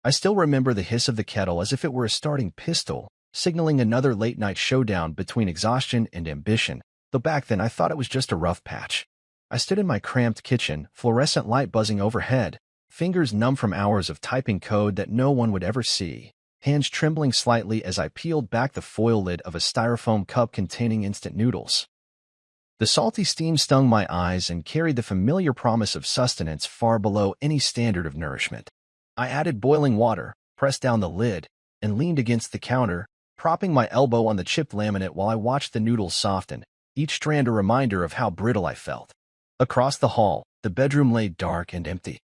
I still remember the hiss of the kettle as if it were a starting pistol, signaling another late-night showdown between exhaustion and ambition, though back then I thought it was just a rough patch. I stood in my cramped kitchen, fluorescent light buzzing overhead, fingers numb from hours of typing code that no one would ever see, hands trembling slightly as I peeled back the foil lid of a styrofoam cup containing instant noodles. The salty steam stung my eyes and carried the familiar promise of sustenance far below any standard of nourishment. I added boiling water, pressed down the lid, and leaned against the counter, propping my elbow on the chipped laminate while I watched the noodles soften, each strand a reminder of how brittle I felt. Across the hall, the bedroom lay dark and empty.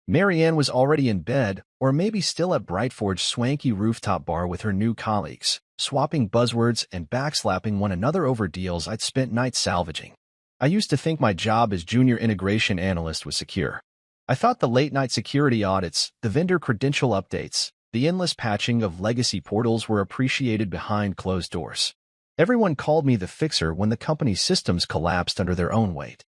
Marianne was already in bed, or maybe still at Brightforge's swanky rooftop bar with her new colleagues, swapping buzzwords and backslapping one another over deals I'd spent nights salvaging. I used to think my job as junior integration analyst was secure. I thought the late-night security audits, the vendor credential updates, the endless patching of legacy portals were appreciated behind closed doors. Everyone called me the fixer when the company's systems collapsed under their own weight.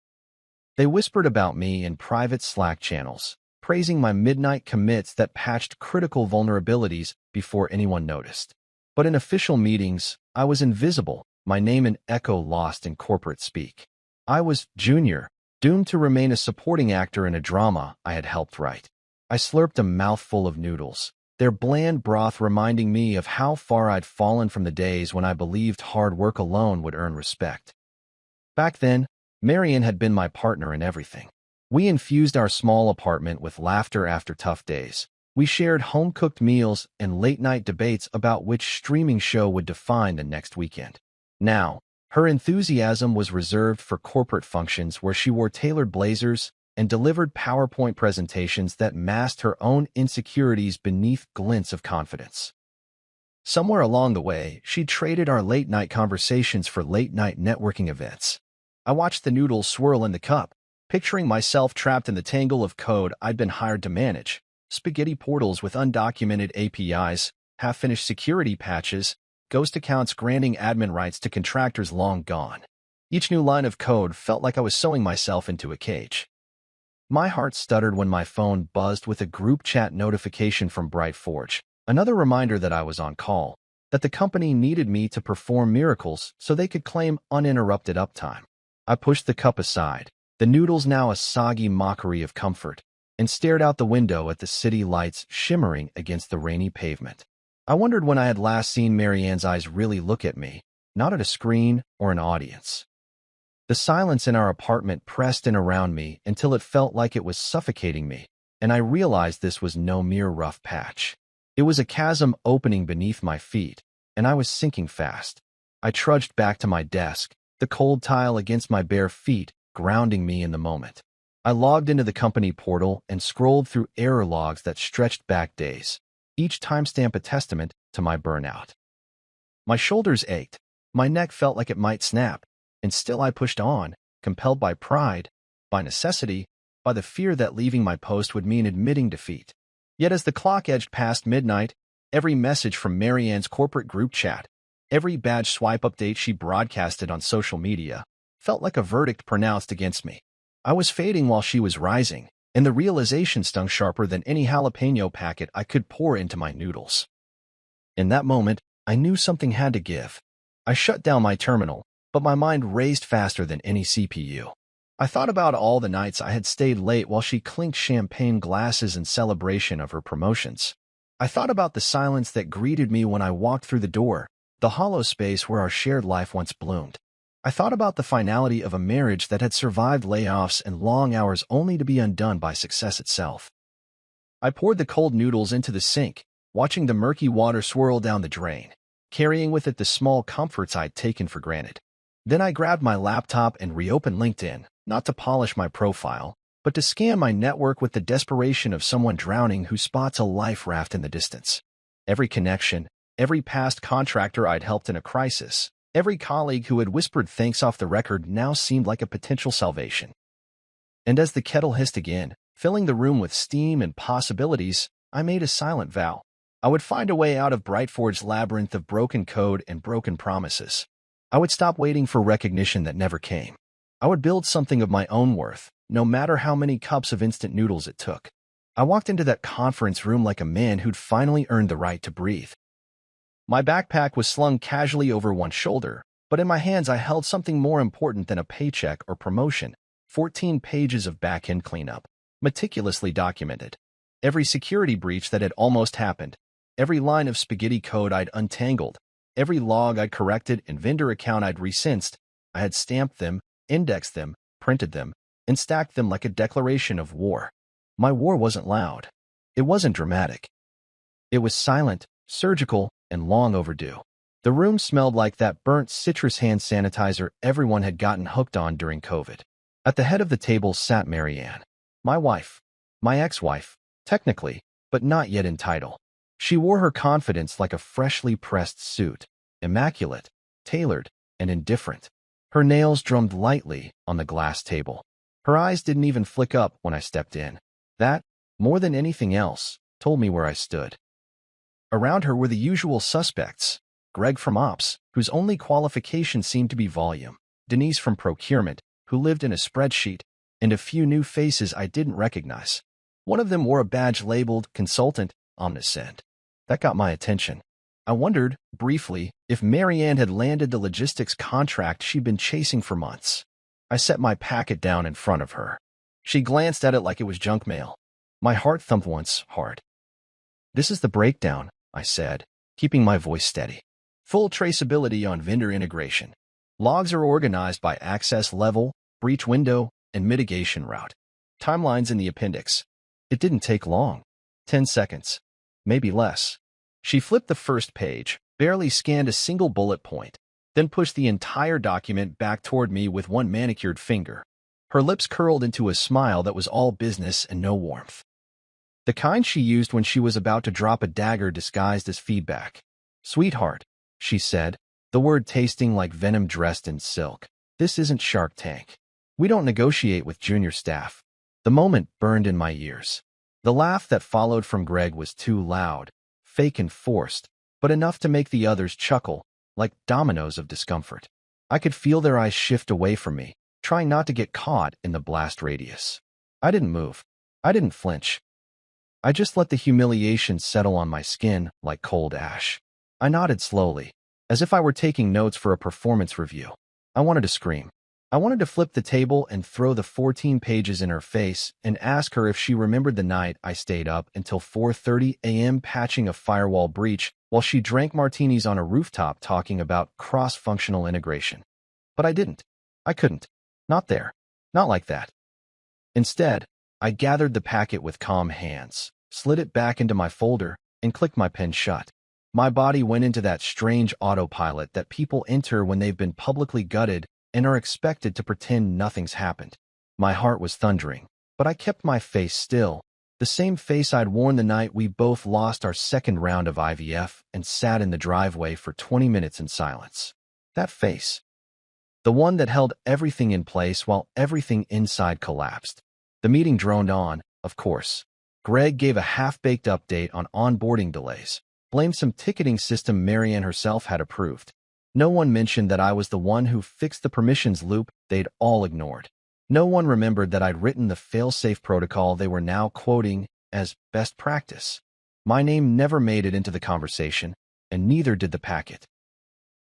They whispered about me in private Slack channels, praising my midnight commits that patched critical vulnerabilities before anyone noticed. But in official meetings, I was invisible, my name an echo lost in corporate speak. I was junior, doomed to remain a supporting actor in a drama I had helped write. I slurped a mouthful of noodles, their bland broth reminding me of how far I'd fallen from the days when I believed hard work alone would earn respect. Back then, Marianne had been my partner in everything. We infused our small apartment with laughter after tough days. We shared home-cooked meals and late-night debates about which streaming show would define the next weekend. Now, her enthusiasm was reserved for corporate functions where she wore tailored blazers and delivered PowerPoint presentations that masked her own insecurities beneath glints of confidence. Somewhere along the way, she traded our late-night conversations for late-night networking events. I watched the noodles swirl in the cup, picturing myself trapped in the tangle of code I'd been hired to manage. Spaghetti portals with undocumented APIs, half-finished security patches, ghost accounts granting admin rights to contractors long gone. Each new line of code felt like I was sewing myself into a cage. My heart stuttered when my phone buzzed with a group chat notification from Brightforge, another reminder that I was on call, that the company needed me to perform miracles so they could claim uninterrupted uptime. I pushed the cup aside, the noodles now a soggy mockery of comfort, and stared out the window at the city lights shimmering against the rainy pavement. I wondered when I had last seen Marianne's eyes really look at me, not at a screen or an audience. The silence in our apartment pressed in around me until it felt like it was suffocating me, and I realized this was no mere rough patch. It was a chasm opening beneath my feet, and I was sinking fast. I trudged back to my desk, the cold tile against my bare feet grounding me in the moment. I logged into the company portal and scrolled through error logs that stretched back days, each timestamp a testament to my burnout. My shoulders ached, my neck felt like it might snap, and still I pushed on, compelled by pride, by necessity, by the fear that leaving my post would mean admitting defeat. Yet as the clock edged past midnight, every message from Marianne's corporate group chat, every badge swipe update she broadcasted on social media, felt like a verdict pronounced against me. I was fading while she was rising, and the realization stung sharper than any jalapeno packet I could pour into my noodles. In that moment, I knew something had to give. I shut down my terminal, but my mind raced faster than any CPU. I thought about all the nights I had stayed late while she clinked champagne glasses in celebration of her promotions. I thought about the silence that greeted me when I walked through the door, the hollow space where our shared life once bloomed. I thought about the finality of a marriage that had survived layoffs and long hours only to be undone by success itself. I poured the cold noodles into the sink, watching the murky water swirl down the drain, carrying with it the small comforts I'd taken for granted. Then I grabbed my laptop and reopened LinkedIn, not to polish my profile, but to scan my network with the desperation of someone drowning who spots a life raft in the distance. Every connection, every past contractor I'd helped in a crisis, every colleague who had whispered thanks off the record now seemed like a potential salvation. And as the kettle hissed again, filling the room with steam and possibilities, I made a silent vow. I would find a way out of Brightforge's labyrinth of broken code and broken promises. I would stop waiting for recognition that never came. I would build something of my own worth, no matter how many cups of instant noodles it took. I walked into that conference room like a man who'd finally earned the right to breathe. My backpack was slung casually over one shoulder, but in my hands I held something more important than a paycheck or promotion: 14 pages of back-end cleanup, meticulously documented. Every security breach that had almost happened, every line of spaghetti code I'd untangled, every log I'd corrected and vendor account I'd resensed. I had stamped them, indexed them, printed them, and stacked them like a declaration of war. My war wasn't loud. It wasn't dramatic. It was silent, surgical, and long overdue. The room smelled like that burnt citrus hand sanitizer everyone had gotten hooked on during COVID. At the head of the table sat Marianne, my wife, my ex-wife, technically, but not yet in title. She wore her confidence like a freshly pressed suit, immaculate, tailored, and indifferent. Her nails drummed lightly on the glass table. Her eyes didn't even flick up when I stepped in. That, more than anything else, told me where I stood. Around her were the usual suspects: Greg from Ops, whose only qualification seemed to be volume; Denise from Procurement, who lived in a spreadsheet; and a few new faces I didn't recognize. One of them wore a badge labeled Consultant Omniscient. That got my attention. I wondered, briefly, if Marianne had landed the logistics contract she'd been chasing for months. I set my packet down in front of her. She glanced at it like it was junk mail. My heart thumped once, hard. "This is the breakdown," I said, keeping my voice steady. "Full traceability on vendor integration. Logs are organized by access level, breach window, and mitigation route. Timelines in the appendix." It didn't take long. 10 seconds. Maybe less. She flipped the first page, barely scanned a single bullet point, then pushed the entire document back toward me with one manicured finger. Her lips curled into a smile that was all business and no warmth. The kind she used when she was about to drop a dagger disguised as feedback. "Sweetheart," she said, the word tasting like venom dressed in silk. "This isn't Shark Tank. We don't negotiate with junior staff." The moment burned in my ears. The laugh that followed from Greg was too loud, fake and forced, but enough to make the others chuckle, like dominoes of discomfort. I could feel their eyes shift away from me, trying not to get caught in the blast radius. I didn't move. I didn't flinch. I just let the humiliation settle on my skin like cold ash. I nodded slowly, as if I were taking notes for a performance review. I wanted to scream. I wanted to flip the table and throw the 14 pages in her face and ask her if she remembered the night I stayed up until 4:30 a.m. patching a firewall breach while she drank martinis on a rooftop talking about cross-functional integration. But I didn't. I couldn't. Not there. Not like that. Instead, I gathered the packet with calm hands, slid it back into my folder, and clicked my pen shut. My body went into that strange autopilot that people enter when they've been publicly gutted and are expected to pretend nothing's happened. My heart was thundering, but I kept my face still, the same face I'd worn the night we both lost our second round of IVF and sat in the driveway for 20 minutes in silence. That face. The one that held everything in place while everything inside collapsed. The meeting droned on, of course. Greg gave a half-baked update on onboarding delays, blamed some ticketing system Marianne herself had approved. No one mentioned that I was the one who fixed the permissions loop they'd all ignored. No one remembered that I'd written the fail-safe protocol they were now quoting as best practice. My name never made it into the conversation, and neither did the packet.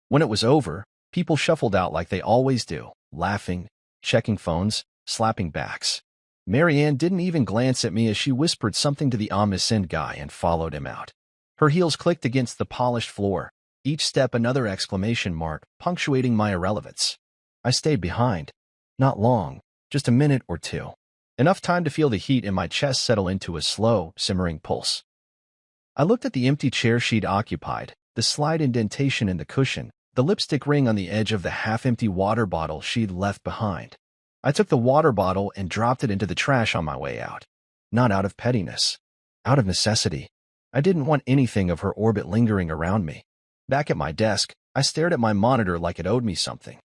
When it was over, people shuffled out like they always do, laughing, checking phones, slapping backs. Marianne didn't even glance at me as she whispered something to the omniscient guy and followed him out. Her heels clicked against the polished floor, each step another exclamation mark, punctuating my irrelevance. I stayed behind. Not long, just a minute or two. Enough time to feel the heat in my chest settle into a slow, simmering pulse. I looked at the empty chair she'd occupied, the slight indentation in the cushion, the lipstick ring on the edge of the half-empty water bottle she'd left behind. I took the water bottle and dropped it into the trash on my way out. Not out of pettiness. Out of necessity. I didn't want anything of her orbit lingering around me. Back at my desk, I stared at my monitor like it owed me something.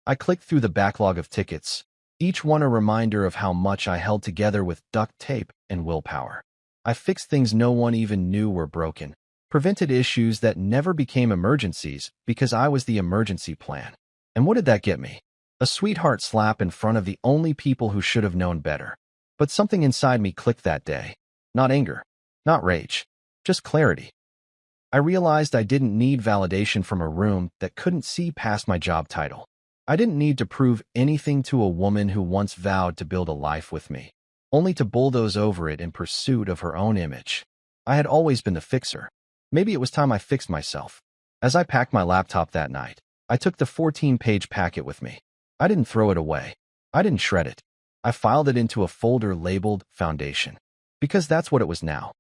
I clicked through the backlog of tickets, each one a reminder of how much I held together with duct tape and willpower. I fixed things no one even knew were broken, prevented issues that never became emergencies because I was the emergency plan. And what did that get me? A sweetheart slap in front of the only people who should have known better. But something inside me clicked that day. Not anger, not rage, just clarity. I realized I didn't need validation from a room that couldn't see past my job title. I didn't need to prove anything to a woman who once vowed to build a life with me, only to bulldoze over it in pursuit of her own image. I had always been the fixer. Maybe it was time I fixed myself. As I packed my laptop that night, I took the 14-page packet with me. I didn't throw it away. I didn't shred it. I filed it into a folder labeled Foundation, because that's what it was now.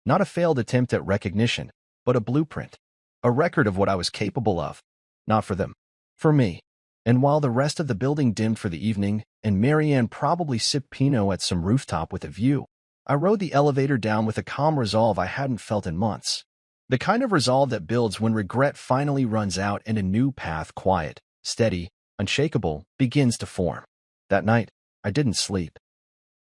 Not a failed attempt at recognition, but a blueprint, a record of what I was capable of. Not for them, for me. And while the rest of the building dimmed for the evening, and Marianne probably sipped Pinot at some rooftop with a view, I rode the elevator down with a calm resolve I hadn't felt in months. The kind of resolve that builds when regret finally runs out and a new path, quiet, steady, unshakable, begins to form. That night, I didn't sleep.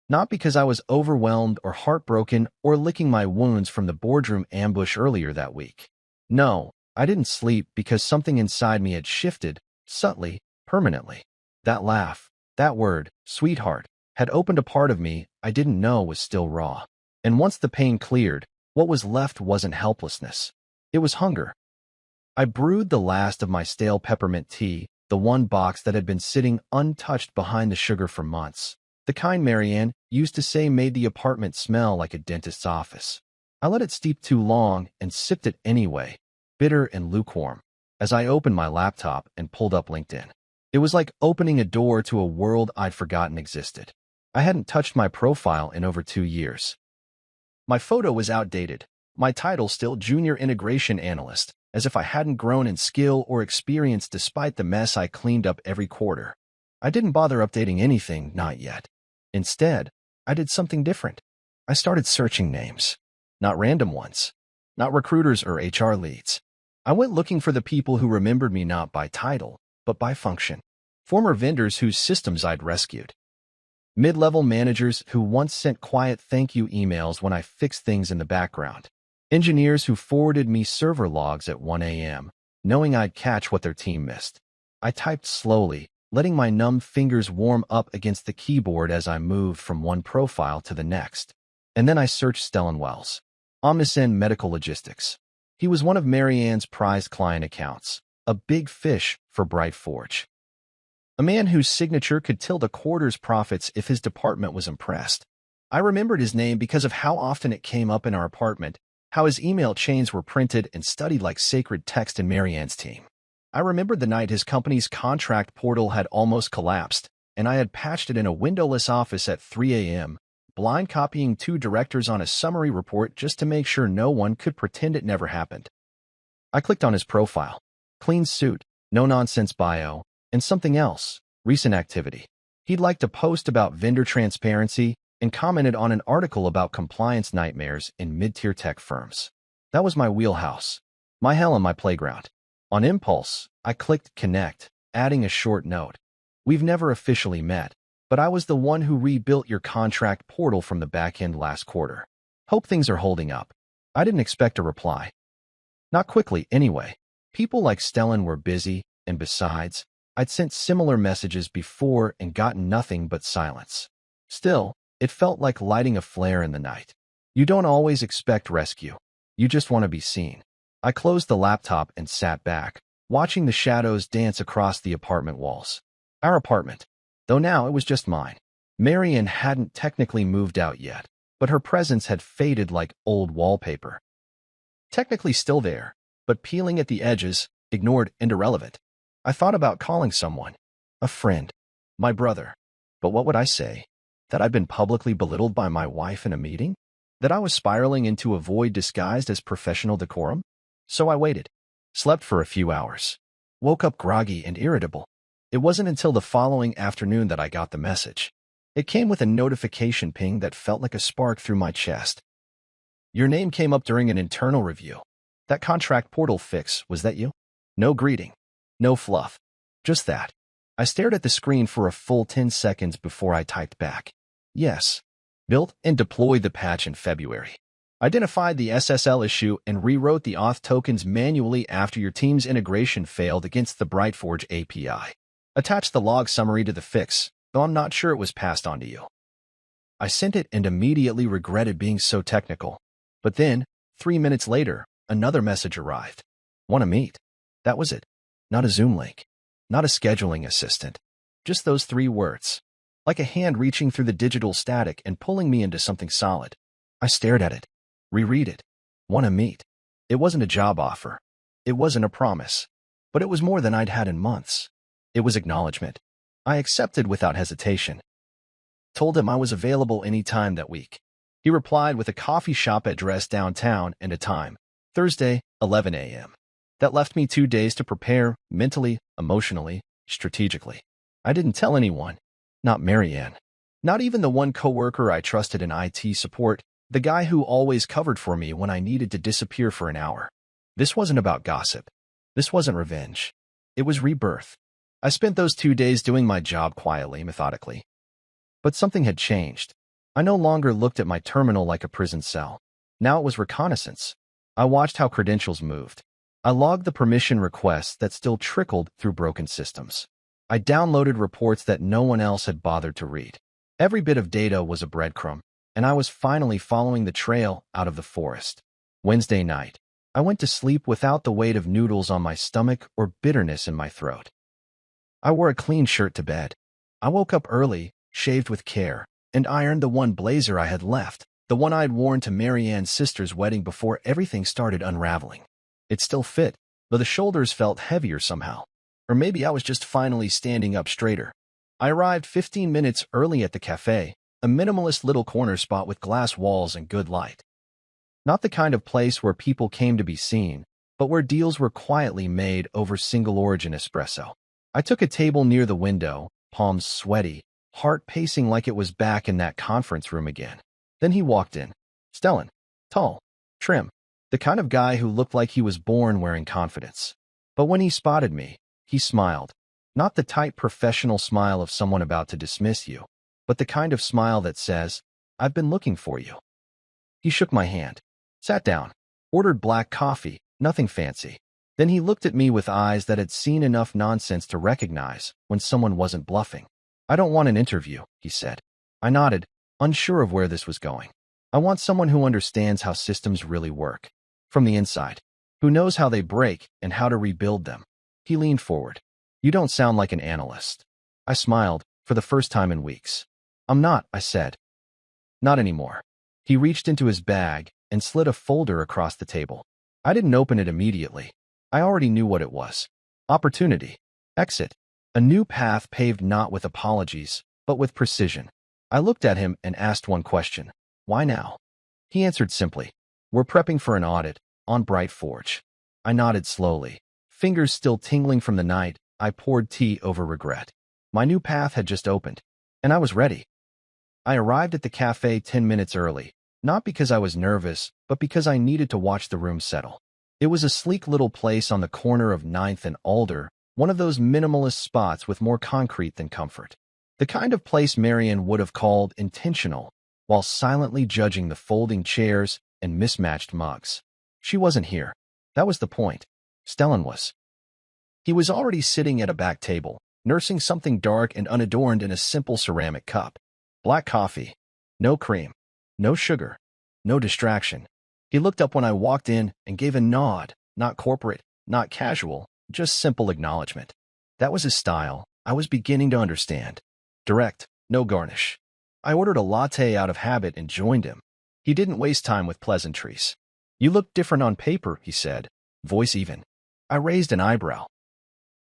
Not because I was overwhelmed or heartbroken or licking my wounds from the boardroom ambush earlier that week. No, I didn't sleep because something inside me had shifted, subtly, permanently. That laugh, that word, sweetheart, had opened a part of me I didn't know was still raw. And once the pain cleared, what was left wasn't helplessness. It was hunger. I brewed the last of my stale peppermint tea, the one box that had been sitting untouched behind the sugar for months. The kind Marianne used to say made the apartment smell like a dentist's office. I let it steep too long and sipped it anyway, bitter and lukewarm, as I opened my laptop and pulled up LinkedIn. It was like opening a door to a world I'd forgotten existed. I hadn't touched my profile in over 2 years. My photo was outdated, my title still Junior Integration Analyst, as if I hadn't grown in skill or experience despite the mess I cleaned up every quarter. I didn't bother updating anything, not yet. Instead, I did something different. I started searching names. Not random ones. Not recruiters or HR leads. I went looking for the people who remembered me not by title, but by function. Former vendors whose systems I'd rescued. Mid-level managers who once sent quiet thank you emails when I fixed things in the background. Engineers who forwarded me server logs at 1 a.m., knowing I'd catch what their team missed. I typed slowly, letting my numb fingers warm up against the keyboard as I moved from one profile to the next. And then I searched Stellan Wells. Omniscient Medical Logistics. He was one of Marianne's prized client accounts, a big fish for Brightforge. A man whose signature could tilt a quarter's profits if his department was impressed. I remembered his name because of how often it came up in our apartment, how his email chains were printed and studied like sacred text in Marianne's team. I remembered the night his company's contract portal had almost collapsed, and I had patched it in a windowless office at 3 a.m., blind copying 2 directors on a summary report just to make sure no one could pretend it never happened. I clicked on his profile. Clean suit, no-nonsense bio, and something else, recent activity. He'd liked a post about vendor transparency and commented on an article about compliance nightmares in mid-tier tech firms. That was my wheelhouse, my hell and my playground. On impulse, I clicked connect, adding a short note. We've never officially met, but I was the one who rebuilt your contract portal from the back end last quarter. Hope things are holding up. I didn't expect a reply. Not quickly, anyway. People like Stellan were busy, and besides, I'd sent similar messages before and gotten nothing but silence. Still, it felt like lighting a flare in the night. You don't always expect rescue. You just want to be seen. I closed the laptop and sat back, watching the shadows dance across the apartment walls. Our apartment, though now it was just mine. Marianne hadn't technically moved out yet, but her presence had faded like old wallpaper. Technically still there, but peeling at the edges, ignored and irrelevant. I thought about calling someone, a friend, my brother. But what would I say? That I'd been publicly belittled by my wife in a meeting? That I was spiraling into a void disguised as professional decorum? So I waited, slept for a few hours, woke up groggy and irritable. It wasn't until the following afternoon that I got the message. It came with a notification ping that felt like a spark through my chest. Your name came up during an internal review. That contract portal fix, was that you? No greeting. No fluff. Just that. I stared at the screen for a full 10 seconds before I typed back. Yes. Built and deployed the patch in February. Identified the SSL issue and rewrote the auth tokens manually after your team's integration failed against the Brightforge API. Attached the log summary to the fix, though I'm not sure it was passed on to you. I sent it and immediately regretted being so technical. But then, 3 minutes later, another message arrived. Want to meet? That was it. Not a Zoom link. Not a scheduling assistant. Just those 3 words. Like a hand reaching through the digital static and pulling me into something solid. I stared at it. Reread it. Want to meet. It wasn't a job offer. It wasn't a promise. But it was more than I'd had in months. It was acknowledgement. I accepted without hesitation. Told him I was available any time that week. He replied with a coffee shop address downtown and a time. Thursday, 11 a.m. That left me 2 days to prepare, mentally, emotionally, strategically. I didn't tell anyone. Not Marianne. Not even the one coworker I trusted in IT support, the guy who always covered for me when I needed to disappear for an hour. This wasn't about gossip. This wasn't revenge. It was rebirth. I spent those 2 days doing my job quietly, methodically. But something had changed. I no longer looked at my terminal like a prison cell. Now it was reconnaissance. I watched how credentials moved. I logged the permission requests that still trickled through broken systems. I downloaded reports that no one else had bothered to read. Every bit of data was a breadcrumb, and I was finally following the trail out of the forest. Wednesday night, I went to sleep without the weight of noodles on my stomach or bitterness in my throat. I wore a clean shirt to bed. I woke up early, shaved with care, and ironed the one blazer I had left, the one I'd worn to Marianne's sister's wedding before everything started unraveling. It still fit, though the shoulders felt heavier somehow. Or maybe I was just finally standing up straighter. I arrived 15 minutes early at the cafe, a minimalist little corner spot with glass walls and good light. Not the kind of place where people came to be seen, but where deals were quietly made over single-origin espresso. I took a table near the window, palms sweaty, heart pacing like it was back in that conference room again. Then he walked in. Stellan. Tall. Trim. The kind of guy who looked like he was born wearing confidence. But when he spotted me, he smiled. Not the tight professional smile of someone about to dismiss you, but the kind of smile that says, I've been looking for you. He shook my hand, sat down, ordered black coffee, nothing fancy. Then he looked at me with eyes that had seen enough nonsense to recognize when someone wasn't bluffing. I don't want an interview, he said. I nodded, unsure of where this was going. I want someone who understands how systems really work. From the inside. Who knows how they break and how to rebuild them. He leaned forward. You don't sound like an analyst. I smiled, for the first time in weeks. I'm not, I said. Not anymore. He reached into his bag and slid a folder across the table. I didn't open it immediately. I already knew what it was. Opportunity. Exit. A new path paved not with apologies, but with precision. I looked at him and asked one question. Why now? He answered simply. We're prepping for an audit, on Bright Forge. I nodded slowly. Fingers still tingling from the night, I poured tea over regret. My new path had just opened, and I was ready. I arrived at the cafe 10 minutes early, not because I was nervous, but because I needed to watch the room settle. It was a sleek little place on the corner of 9th and Alder, one of those minimalist spots with more concrete than comfort. The kind of place Marianne would have called intentional, while silently judging the folding chairs and mismatched mugs. She wasn't here. That was the point. Stellan was. He was already sitting at a back table, nursing something dark and unadorned in a simple ceramic cup. Black coffee. No cream. No sugar. No distraction. He looked up when I walked in and gave a nod, not corporate, not casual, just simple acknowledgement. That was his style. I was beginning to understand. Direct, no garnish. I ordered a latte out of habit and joined him. He didn't waste time with pleasantries. You look different on paper, he said, voice even. I raised an eyebrow.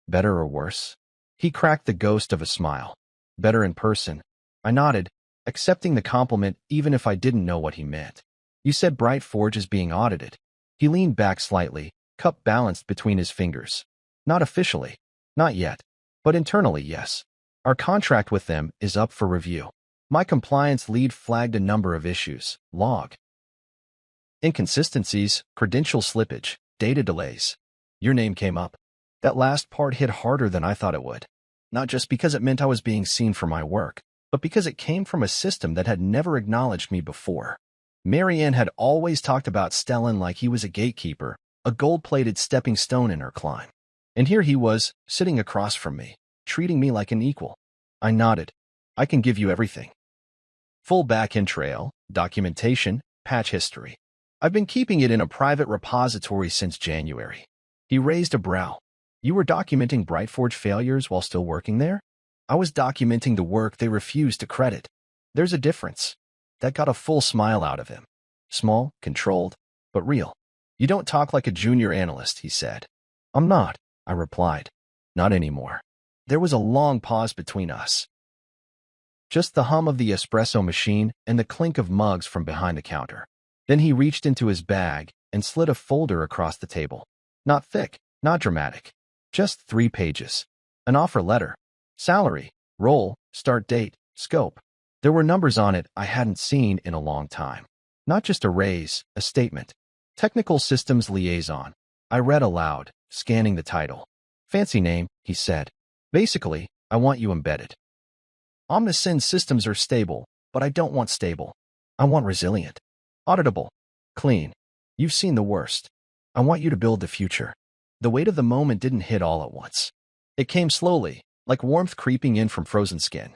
Better or worse? He cracked the ghost of a smile. Better in person. I nodded, accepting the compliment even if I didn't know what he meant. You said Bright Forge is being audited. He leaned back slightly, cup balanced between his fingers. Not officially. Not yet. But internally, yes. Our contract with them is up for review. My compliance lead flagged a number of issues. Log. Inconsistencies, credential slippage, data delays. Your name came up. That last part hit harder than I thought it would. Not just because it meant I was being seen for my work, but because it came from a system that had never acknowledged me before. Marianne had always talked about Stellan like he was a gatekeeper, a gold-plated stepping stone in her climb. And here he was, sitting across from me, treating me like an equal. I nodded. I can give you everything. Full backend trail, documentation, patch history. I've been keeping it in a private repository since January. He raised a brow. You were documenting Brightforge failures while still working there? I was documenting the work they refused to credit. There's a difference. That got a full smile out of him. Small, controlled, but real. You don't talk like a junior analyst, he said. I'm not, I replied. Not anymore. There was a long pause between us. Just the hum of the espresso machine and the clink of mugs from behind the counter. Then he reached into his bag and slid a folder across the table. Not thick, not dramatic. Just 3 pages. An offer letter. Salary, role, start date, scope. There were numbers on it I hadn't seen in a long time. Not just a raise, a statement. Technical Systems Liaison. I read aloud, scanning the title. Fancy name, he said. Basically, I want you embedded. Omnisend systems are stable, but I don't want stable. I want resilient. Auditable. Clean. You've seen the worst. I want you to build the future. The weight of the moment didn't hit all at once. It came slowly, like warmth creeping in from frozen skin.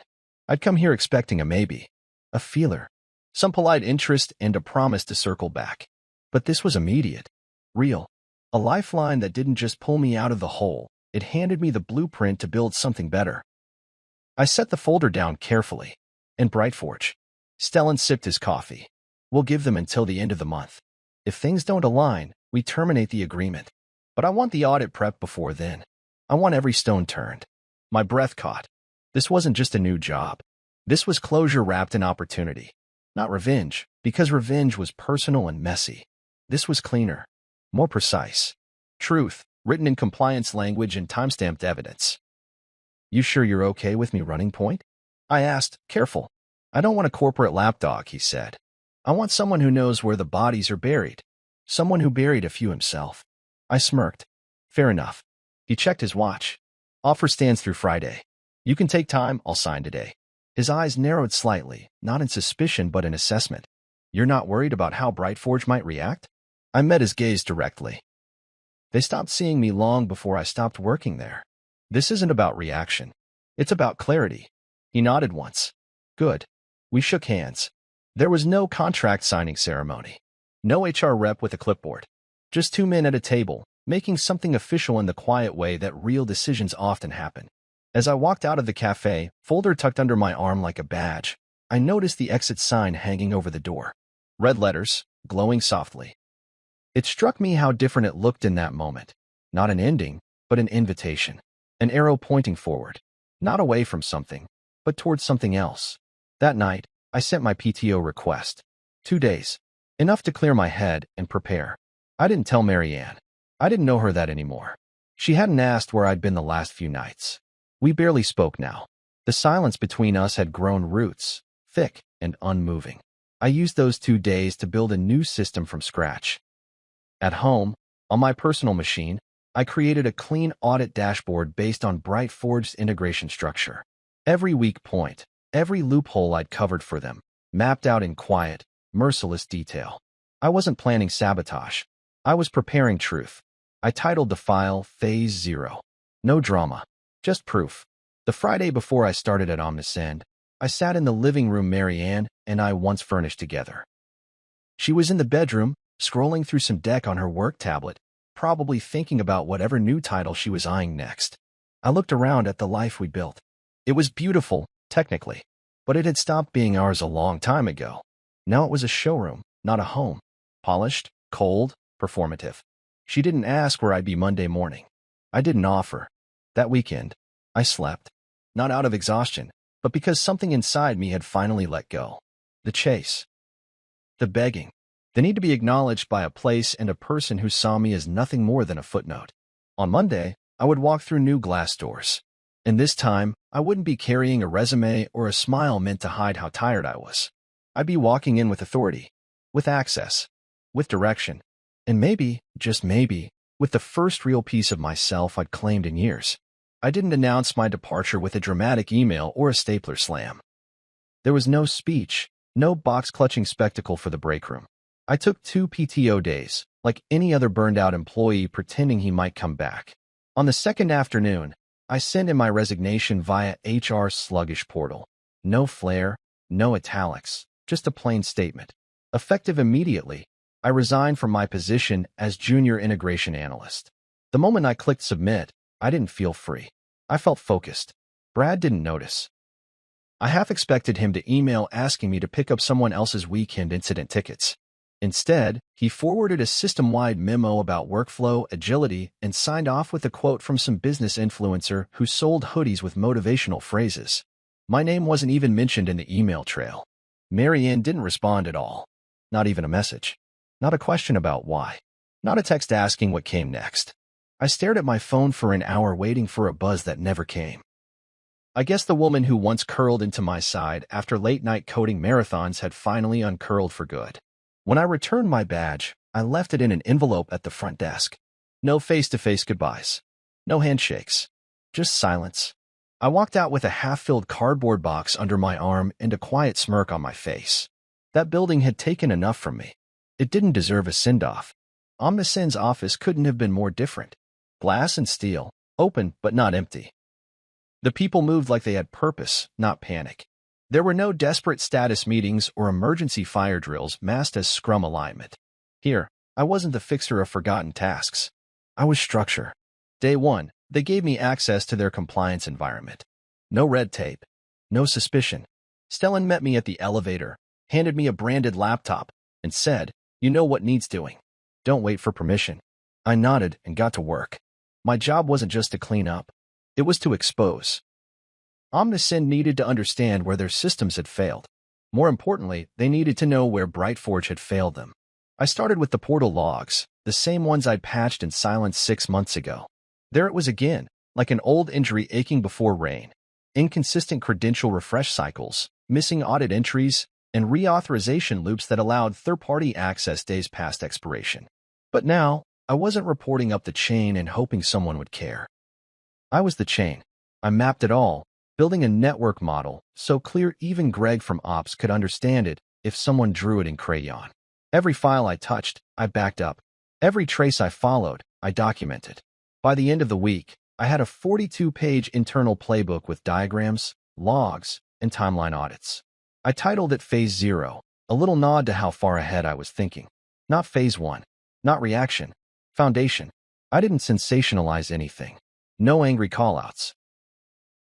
I'd come here expecting a maybe. A feeler. Some polite interest and a promise to circle back. But this was immediate. Real. A lifeline that didn't just pull me out of the hole. It handed me the blueprint to build something better. I set the folder down carefully. In Brightforge. Stellan sipped his coffee. We'll give them until the end of the month. If things don't align, we terminate the agreement. But I want the audit prep before then. I want every stone turned. My breath caught. This wasn't just a new job. This was closure wrapped in opportunity. Not revenge, because revenge was personal and messy. This was cleaner. More precise. Truth, written in compliance language and timestamped evidence. You sure you're okay with me running point? I asked, careful. I don't want a corporate lapdog, he said. I want someone who knows where the bodies are buried. Someone who buried a few himself. I smirked. Fair enough. He checked his watch. Offer stands through Friday. You can take time, I'll sign today. His eyes narrowed slightly, not in suspicion but in assessment. You're not worried about how Brightforge might react? I met his gaze directly. They stopped seeing me long before I stopped working there. This isn't about reaction. It's about clarity. He nodded once. Good. We shook hands. There was no contract signing ceremony. No HR rep with a clipboard. Just 2 men at a table, making something official in the quiet way that real decisions often happen. As I walked out of the cafe, folder tucked under my arm like a badge, I noticed the exit sign hanging over the door. Red letters, glowing softly. It struck me how different it looked in that moment. Not an ending, but an invitation. An arrow pointing forward. Not away from something, but towards something else. That night, I sent my PTO request. 2 days. Enough to clear my head and prepare. I didn't tell Marianne. I didn't know her that anymore. She hadn't asked where I'd been the last few nights. We barely spoke now. The silence between us had grown roots, thick and unmoving. I used those 2 days to build a new system from scratch. At home, on my personal machine, I created a clean audit dashboard based on Brightforge's integration structure. Every weak point, every loophole I'd covered for them, mapped out in quiet, merciless detail. I wasn't planning sabotage. I was preparing truth. I titled the file Phase 0. No drama, just proof. The Friday before I started at Omnisend, I sat in the living room Marianne and I once furnished together. She was in the bedroom, scrolling through some deck on her work tablet, probably thinking about whatever new title she was eyeing next. I looked around at the life we built. It was beautiful, technically, but it had stopped being ours a long time ago. Now it was a showroom, not a home. Polished, cold, performative. She didn't ask where I'd be Monday morning. I didn't offer. That weekend, I slept. Not out of exhaustion, but because something inside me had finally let go. The chase. The begging. The need to be acknowledged by a place and a person who saw me as nothing more than a footnote. On Monday, I would walk through new glass doors. And this time, I wouldn't be carrying a resume or a smile meant to hide how tired I was. I'd be walking in with authority, with access, with direction, and maybe, just maybe, with the first real piece of myself I'd claimed in years. I didn't announce my departure with a dramatic email or a stapler slam. There was no speech, no box-clutching spectacle for the break room. I took 2 PTO days, like any other burned-out employee pretending he might come back. On the second afternoon, I sent in my resignation via HR's sluggish portal. No flair, No italics, just a plain statement. Effective immediately, I resigned from my position as junior integration analyst. The moment I clicked submit, I didn't feel free. I felt focused. Brad didn't notice. I half expected him to email asking me to pick up someone else's weekend incident tickets. Instead, he forwarded a system-wide memo about workflow, agility, and signed off with a quote from some business influencer who sold hoodies with motivational phrases. My name wasn't even mentioned in the email trail. Marianne didn't respond at all. Not even a message. Not a question about why. Not a text asking what came next. I stared at my phone for an hour waiting for a buzz that never came. I guess the woman who once curled into my side after late-night coding marathons had finally uncurled for good. When I returned my badge, I left it in an envelope at the front desk. No face-to-face goodbyes. No handshakes. Just silence. I walked out with a half-filled cardboard box under my arm and a quiet smirk on my face. That building had taken enough from me. It didn't deserve a send-off. Omnisend's office couldn't have been more different. Glass and steel, open but not empty. The people moved like they had purpose, not panic. There were no desperate status meetings or emergency fire drills masked as scrum alignment. Here, I wasn't the fixer of forgotten tasks. I was structure. Day one, they gave me access to their compliance environment. No red tape. No suspicion. Stellan met me at the elevator, handed me a branded laptop, and said, "You know what needs doing. Don't wait for permission." I nodded and got to work. My job wasn't just to clean up. It was to expose. Omnisend needed to understand where their systems had failed. More importantly, they needed to know where BrightForge had failed them. I started with the portal logs, the same ones I'd patched and silenced 6 months ago. There it was again, like an old injury aching before rain. Inconsistent credential refresh cycles, missing audit entries, and reauthorization loops that allowed third-party access days past expiration. But now, I wasn't reporting up the chain and hoping someone would care. I was the chain. I mapped it all, building a network model so clear even Greg from Ops could understand it if someone drew it in crayon. Every file I touched, I backed up. Every trace I followed, I documented. By the end of the week, I had a 42-page internal playbook with diagrams, logs, and timeline audits. I titled it Phase 0, a little nod to how far ahead I was thinking. Not Phase 1. Not reaction. Foundation. I didn't sensationalize anything. No angry callouts.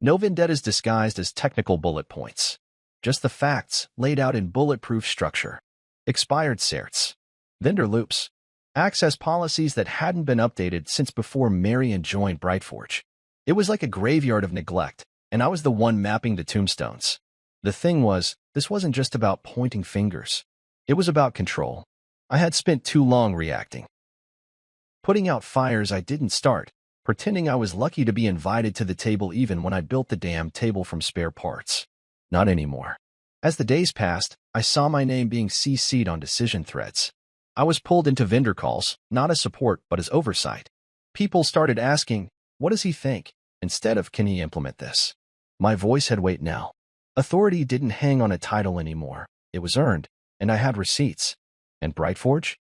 No vendettas disguised as technical bullet points. Just the facts laid out in bulletproof structure. Expired certs. Vendor loops. Access policies that hadn't been updated since before Marianne joined BrightForge. It was like a graveyard of neglect, and I was the one mapping the tombstones. The thing was, this wasn't just about pointing fingers. It was about control. I had spent too long reacting. Putting out fires I didn't start, pretending I was lucky to be invited to the table even when I built the damn table from spare parts. Not anymore. As the days passed, I saw my name being CC'd on decision threads. I was pulled into vendor calls, not as support but as oversight. People started asking, "What does he think?" instead of, "Can he implement this?" My voice had weight now. Authority didn't hang on a title anymore. It was earned, and I had receipts. And BrightForge?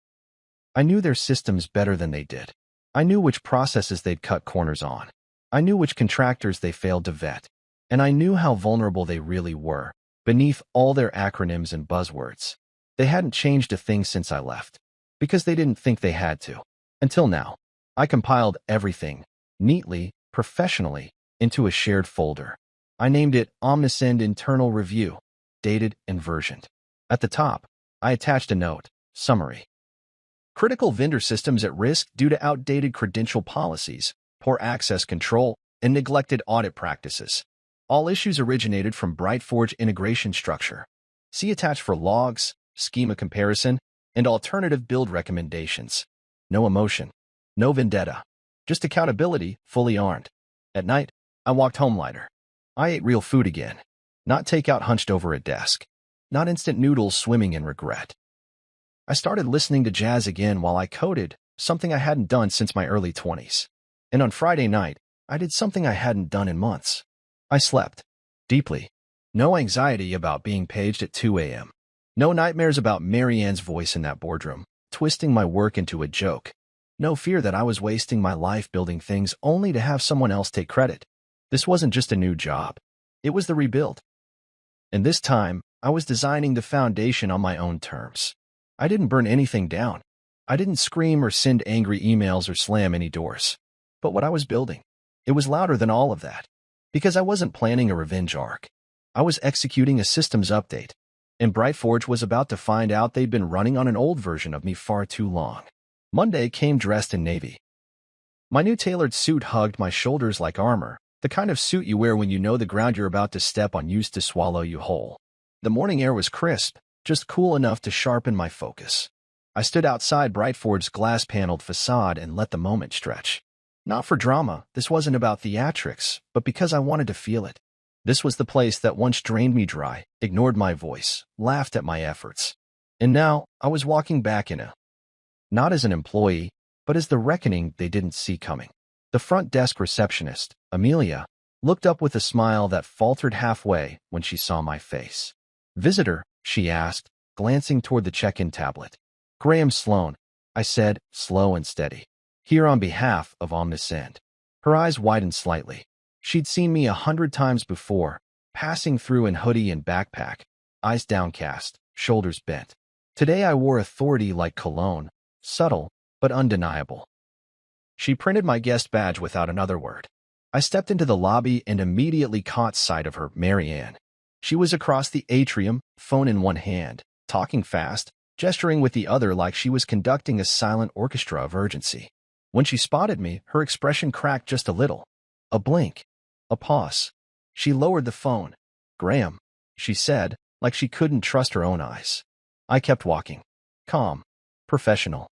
I knew their systems better than they did. I knew which processes they'd cut corners on. I knew which contractors they failed to vet. And I knew how vulnerable they really were, beneath all their acronyms and buzzwords. They hadn't changed a thing since I left, because they didn't think they had to. Until now. I compiled everything, neatly, professionally, into a shared folder. I named it Omnisend Internal Review, dated and versioned. At the top, I attached a note, summary. Critical vendor systems at risk due to outdated credential policies, poor access control, and neglected audit practices. All issues originated from BrightForge integration structure. See attached for logs, schema comparison, and alternative build recommendations. No emotion. No vendetta. Just accountability, fully armed. At night, I walked home lighter. I ate real food again. Not takeout hunched over a desk. Not instant noodles swimming in regret. I started listening to jazz again while I coded, something I hadn't done since my early 20s. And on Friday night, I did something I hadn't done in months. I slept. Deeply. No anxiety about being paged at 2 a.m. No nightmares about Marianne's voice in that boardroom, twisting my work into a joke. No fear that I was wasting my life building things only to have someone else take credit. This wasn't just a new job. It was the rebuild. And this time, I was designing the foundation on my own terms. I didn't burn anything down. I didn't scream or send angry emails or slam any doors. But what I was building, it was louder than all of that. Because I wasn't planning a revenge arc. I was executing a systems update. And Brightforge was about to find out they'd been running on an old version of me far too long. Monday came dressed in navy. My new tailored suit hugged my shoulders like armor, the kind of suit you wear when you know the ground you're about to step on used to swallow you whole. The morning air was crisp, just cool enough to sharpen my focus. I stood outside Brightforge's glass-paneled facade and let the moment stretch. Not for drama, this wasn't about theatrics, but because I wanted to feel it. This was the place that once drained me dry, ignored my voice, laughed at my efforts. And now, I was walking back in not as an employee, but as the reckoning they didn't see coming. The front desk receptionist, Amelia, looked up with a smile that faltered halfway when she saw my face. "Visitor?" she asked, glancing toward the check-in tablet. "Graham Sloan," I said, slow and steady. "Here on behalf of Omniscient." Her eyes widened slightly. She'd seen me 100 times before, passing through in hoodie and backpack, eyes downcast, shoulders bent. Today I wore authority like cologne, subtle, but undeniable. She printed my guest badge without another word. I stepped into the lobby and immediately caught sight of her, Marianne. She was across the atrium, phone in one hand, talking fast, gesturing with the other like she was conducting a silent orchestra of urgency. When she spotted me, her expression cracked just a little. A blink. A pause. She lowered the phone. "Graham," she said, like she couldn't trust her own eyes. I kept walking. Calm. Professional.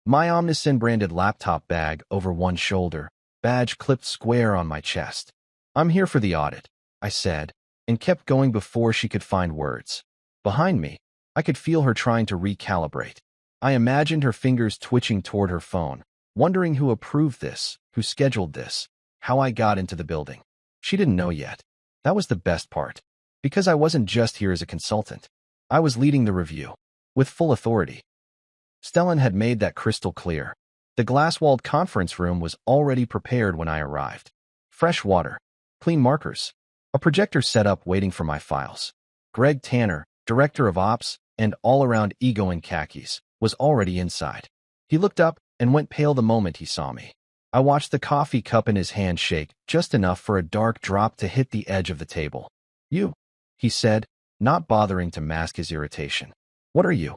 My Omniscient-branded laptop bag over one shoulder, badge clipped square on my chest. "I'm here for the audit," I said, and kept going before she could find words. Behind me, I could feel her trying to recalibrate. I imagined her fingers twitching toward her phone, wondering who approved this, who scheduled this, how I got into the building. She didn't know yet. That was the best part. Because I wasn't just here as a consultant. I was leading the review. With full authority. Stellan had made that crystal clear. The glass-walled conference room was already prepared when I arrived. Fresh water. Clean markers. A projector set up waiting for my files. Greg Tanner, Director of Ops, and all-around ego in khakis, was already inside. He looked up and went pale the moment he saw me. I watched the coffee cup in his hand shake just enough for a dark drop to hit the edge of the table. "You," he said, not bothering to mask his irritation. "What are you?"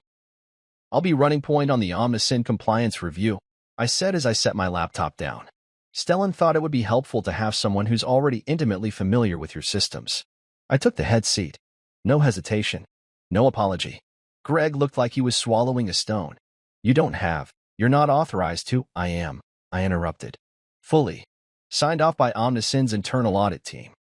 "I'll be running point on the Omniscient compliance review," I said as I set my laptop down. Stellan thought it would be helpful to have someone who's already intimately familiar with your systems. I took the head seat. No hesitation. No apology. Greg looked like he was swallowing a stone. You're not authorized to." "I am," I interrupted. "Fully. Signed off by Omniscient's internal audit team.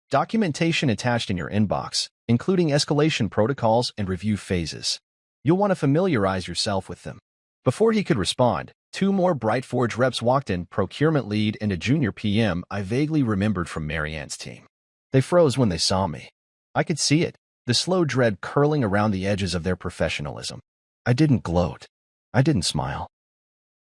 Documentation attached in your inbox, including escalation protocols and review phases. You'll want to familiarize yourself with them." Before he could respond, 2 more Brightforge reps walked in, procurement lead and a junior PM I vaguely remembered from Marianne's team. They froze when they saw me. I could see it, the slow dread curling around the edges of their professionalism. I didn't gloat. I didn't smile.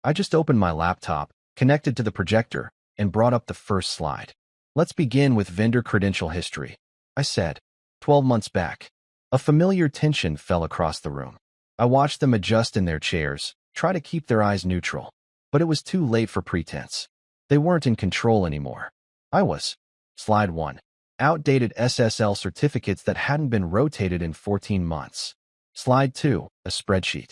I just opened my laptop, connected to the projector, and brought up the first slide. "Let's begin with vendor credential history," I said. 12 months back. A familiar tension fell across the room. I watched them adjust in their chairs, try to keep their eyes neutral. But it was too late for pretense. They weren't in control anymore. I was. Slide 1. Outdated SSL certificates that hadn't been rotated in 14 months. Slide 2. A spreadsheet.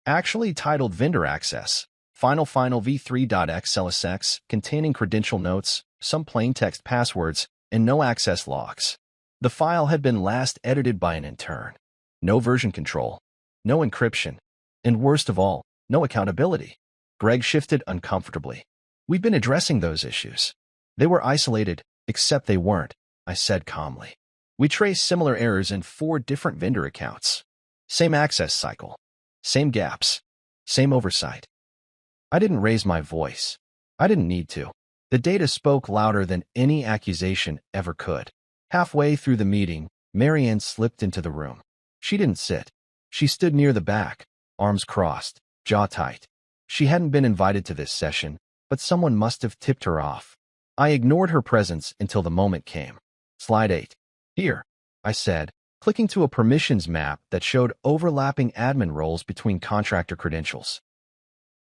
Actually titled Vendor Access. Final v3.xlsx, containing credential notes, some plain text passwords, and no access logs. The file had been last edited by an intern. No version control. No encryption. And worst of all, no accountability. Greg shifted uncomfortably. "We've been addressing those issues. They were isolated, except they weren't," I said calmly. "We traced similar errors in 4 different vendor accounts. Same access cycle. Same gaps. Same oversight." I didn't raise my voice. I didn't need to. The data spoke louder than any accusation ever could. Halfway through the meeting, Marianne slipped into the room. She didn't sit. She stood near the back, arms crossed, jaw tight. She hadn't been invited to this session, but someone must have tipped her off. I ignored her presence until the moment came. Slide 8. "Here," I said, clicking to a permissions map that showed overlapping admin roles between contractor credentials.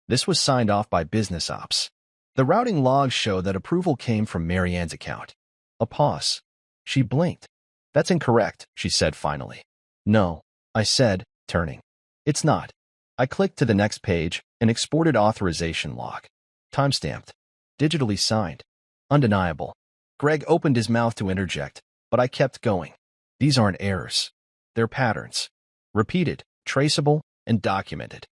This was signed off by Business Ops. The routing logs show that approval came from Marianne's account. A pause. She blinked. That's incorrect, she said finally. No, I said, turning. It's not. I clicked to the next page and exported authorization log. Timestamped. Digitally signed. Undeniable. Greg opened his mouth to interject, but I kept going. These aren't errors. They're patterns. Repeated, traceable, and documented.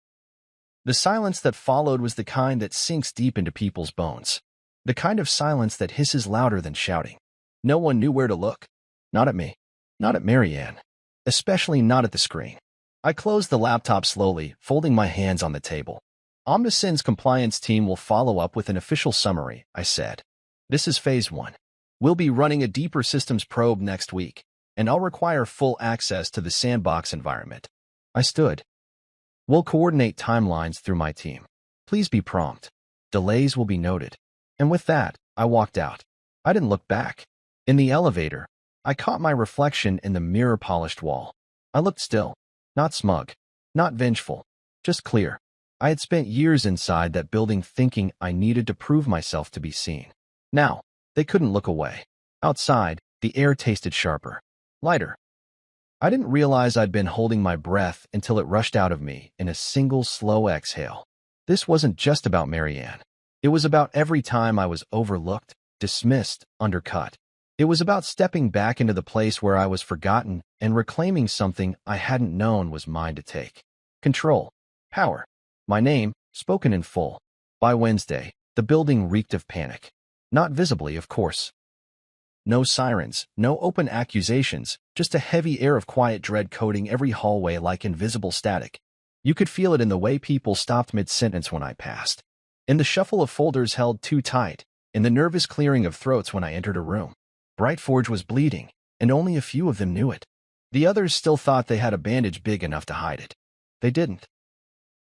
The silence that followed was the kind that sinks deep into people's bones. The kind of silence that hisses louder than shouting. No one knew where to look. Not at me. Not at Marianne. Especially not at the screen. I closed the laptop slowly, folding my hands on the table. Omnisend's compliance team will follow up with an official summary, I said. This is phase 1. We'll be running a deeper systems probe next week, and I'll require full access to the sandbox environment. I stood. We'll coordinate timelines through my team. Please be prompt. Delays will be noted. And with that, I walked out. I didn't look back. In the elevator, I caught my reflection in the mirror-polished wall. I looked still. Not smug. Not vengeful. Just clear. I had spent years inside that building thinking I needed to prove myself to be seen. Now, they couldn't look away. Outside, the air tasted sharper. Lighter. I didn't realize I'd been holding my breath until it rushed out of me in a single slow exhale. This wasn't just about Marianne. It was about every time I was overlooked, dismissed, undercut. It was about stepping back into the place where I was forgotten and reclaiming something I hadn't known was mine to take. Control. Power. My name, spoken in full. By Wednesday, the building reeked of panic. Not visibly, of course. No sirens, no open accusations, just a heavy air of quiet dread coating every hallway like invisible static. You could feel it in the way people stopped mid-sentence when I passed. In the shuffle of folders held too tight, in the nervous clearing of throats when I entered a room. Brightforge was bleeding, and only a few of them knew it. The others still thought they had a bandage big enough to hide it. They didn't.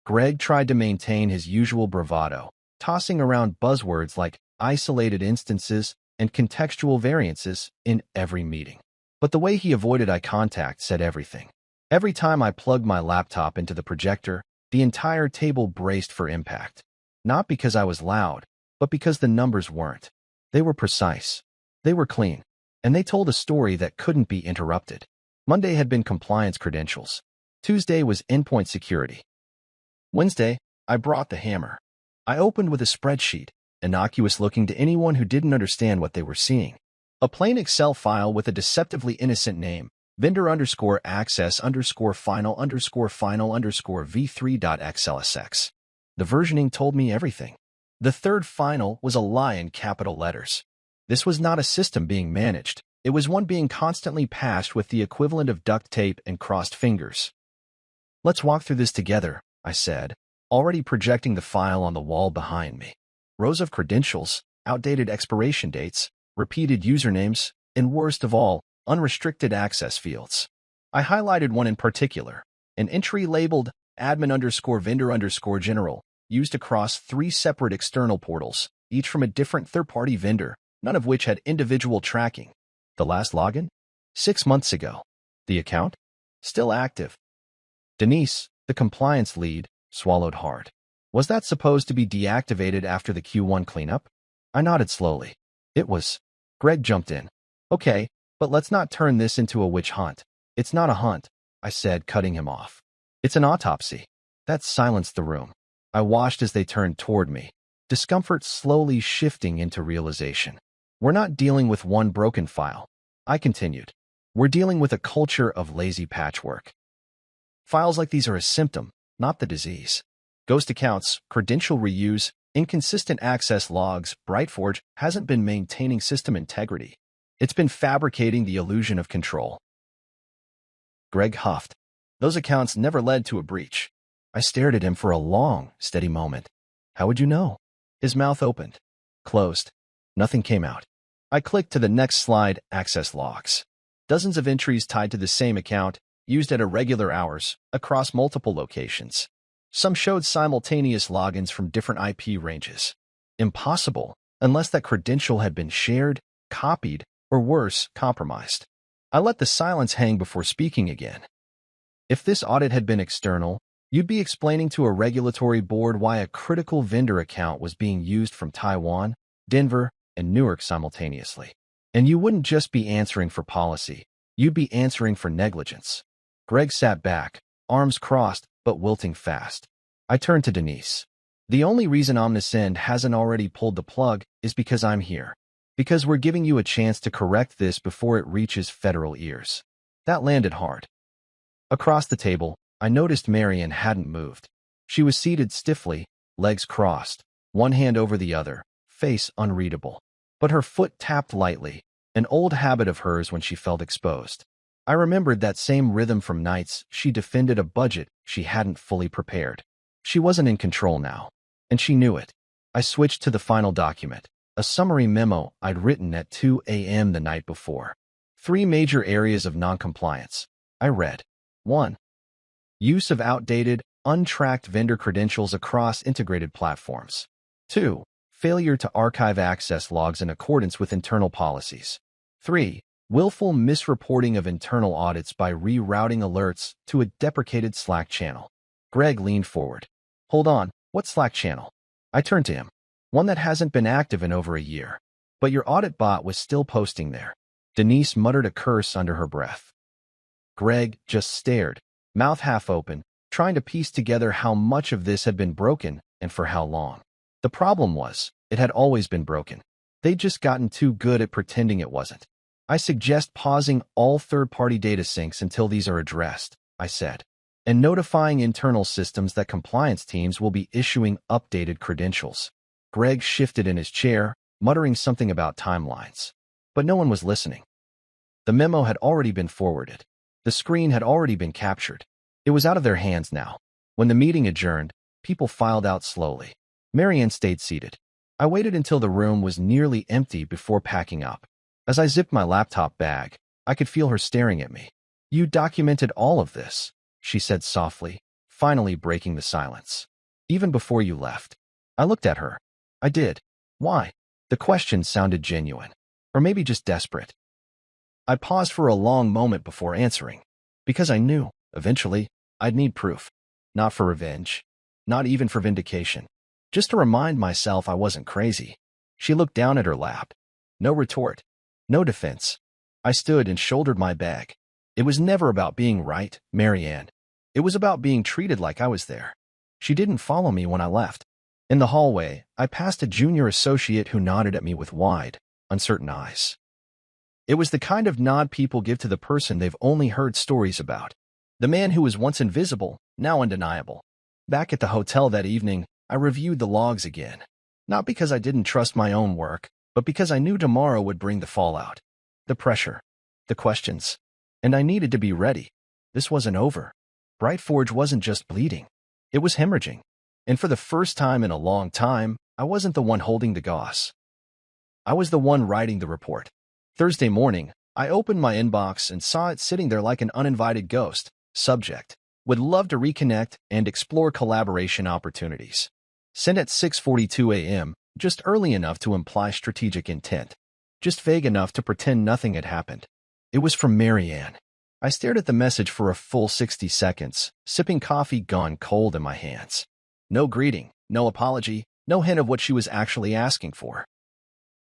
Greg tried to maintain his usual bravado, tossing around buzzwords like isolated instances and contextual variances in every meeting. But the way he avoided eye contact said everything. Every time I plugged my laptop into the projector, the entire table braced for impact. Not because I was loud, but because the numbers weren't. They were precise. They were clean. And they told a story that couldn't be interrupted. Monday had been compliance credentials. Tuesday was endpoint security. Wednesday, I brought the hammer. I opened with a spreadsheet, innocuous looking to anyone who didn't understand what they were seeing. A plain Excel file with a deceptively innocent name, vendor_access_final_v3.xlsx. The versioning told me everything. The third final was a lie in capital letters. This was not a system being managed. It was one being constantly patched with the equivalent of duct tape and crossed fingers. Let's walk through this together, I said, already projecting the file on the wall behind me. Rows of credentials, outdated expiration dates, repeated usernames, and worst of all, unrestricted access fields. I highlighted one in particular, an entry labeled admin_vendor_general, used across 3 separate external portals, each from a different third-party vendor, none of which had individual tracking. The last login? 6 months ago. The account? Still active. Denise, the compliance lead, swallowed hard. Was that supposed to be deactivated after the Q1 cleanup? I nodded slowly. It was. Greg jumped in. Okay, but let's not turn this into a witch hunt. It's not a hunt, I said, cutting him off. It's an autopsy. That silenced the room. I watched as they turned toward me, discomfort slowly shifting into realization. We're not dealing with one broken file. I continued. We're dealing with a culture of lazy patchwork. Files like these are a symptom, not the disease. Ghost accounts, credential reuse, inconsistent access logs. Brightforge hasn't been maintaining system integrity. It's been fabricating the illusion of control. Greg huffed. Those accounts never led to a breach. I stared at him for a long, steady moment. How would you know? His mouth opened. Closed. Nothing came out. I clicked to the next slide, access logs. Dozens of entries tied to the same account, used at irregular hours, across multiple locations. Some showed simultaneous logins from different IP ranges. Impossible, unless that credential had been shared, copied, or worse, compromised. I let the silence hang before speaking again. If this audit had been external, you'd be explaining to a regulatory board why a critical vendor account was being used from Taiwan, Denver, and Newark simultaneously. And you wouldn't just be answering for policy, you'd be answering for negligence. Greg sat back, arms crossed, but wilting fast. I turned to Denise. The only reason Omnisend hasn't already pulled the plug is because I'm here. Because we're giving you a chance to correct this before it reaches federal ears. That landed hard. Across the table, I noticed Marianne hadn't moved. She was seated stiffly, legs crossed, one hand over the other, face unreadable. But her foot tapped lightly, an old habit of hers when she felt exposed. I remembered that same rhythm from nights she defended a budget she hadn't fully prepared. She wasn't in control now, and she knew it. I switched to the final document, a summary memo I'd written at 2 a.m. the night before. 3 major areas of noncompliance. I read. 1. Use of outdated, untracked vendor credentials across integrated platforms. 2. Failure to archive access logs in accordance with internal policies. 3. Willful misreporting of internal audits by rerouting alerts to a deprecated Slack channel. Greg leaned forward. Hold on, what Slack channel? I turned to him. One that hasn't been active in over a year. But your audit bot was still posting there. Denise muttered a curse under her breath. Greg just stared, mouth half open, trying to piece together how much of this had been broken and for how long. The problem was, it had always been broken. They'd just gotten too good at pretending it wasn't. I suggest pausing all third-party data syncs until these are addressed, I said, and notifying internal systems that compliance teams will be issuing updated credentials. Greg shifted in his chair, muttering something about timelines. But no one was listening. The memo had already been forwarded. The screen had already been captured. It was out of their hands now. When the meeting adjourned, people filed out slowly. Marianne stayed seated. I waited until the room was nearly empty before packing up. As I zipped my laptop bag, I could feel her staring at me. You documented all of this, she said softly, finally breaking the silence. Even before you left. I looked at her. I did. Why? The question sounded genuine. Or maybe just desperate. I paused for a long moment before answering. Because I knew, eventually, I'd need proof. Not for revenge. Not even for vindication. Just to remind myself I wasn't crazy. She looked down at her lap. No retort. No defense. I stood and shouldered my bag. It was never about being right, Marianne. It was about being treated like I was there. She didn't follow me when I left. In the hallway, I passed a junior associate who nodded at me with wide, uncertain eyes. It was the kind of nod people give to the person they've only heard stories about. The man who was once invisible, now undeniable. Back at the hotel that evening, I reviewed the logs again. Not because I didn't trust my own work, but because I knew tomorrow would bring the fallout. The pressure. The questions. And I needed to be ready. This wasn't over. Brightforge wasn't just bleeding. It was hemorrhaging. And for the first time in a long time, I wasn't the one holding the gauze. I was the one writing the report. Thursday morning, I opened my inbox and saw it sitting there like an uninvited ghost. Subject. Would love to reconnect and explore collaboration opportunities. Sent at 6:42 a.m., just early enough to imply strategic intent. Just vague enough to pretend nothing had happened. It was from Marianne. I stared at the message for a full 60 seconds, sipping coffee gone cold in my hands. No greeting, no apology, no hint of what she was actually asking for.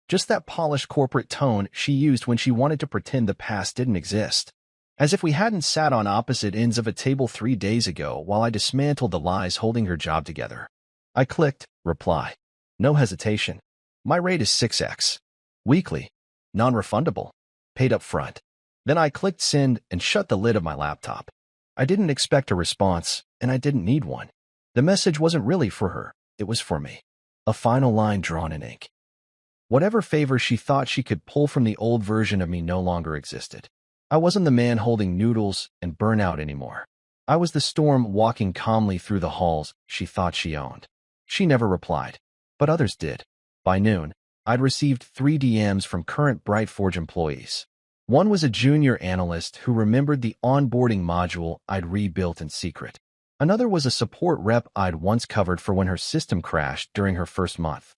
Just that polished corporate tone she used when she wanted to pretend the past didn't exist. As if we hadn't sat on opposite ends of a table 3 days ago while I dismantled the lies holding her job together. I clicked, reply. No hesitation. My rate is 6x. Weekly. Non-refundable. Paid up front. Then I clicked send and shut the lid of my laptop. I didn't expect a response, and I didn't need one. The message wasn't really for her. It was for me. A final line drawn in ink. Whatever favor she thought she could pull from the old version of me no longer existed. I wasn't the man holding noodles and burnout anymore. I was the storm walking calmly through the halls she thought she owned. She never replied, but others did. By noon, I'd received 3 DMs from current Brightforge employees. One was a junior analyst who remembered the onboarding module I'd rebuilt in secret. Another was a support rep I'd once covered for when her system crashed during her first month.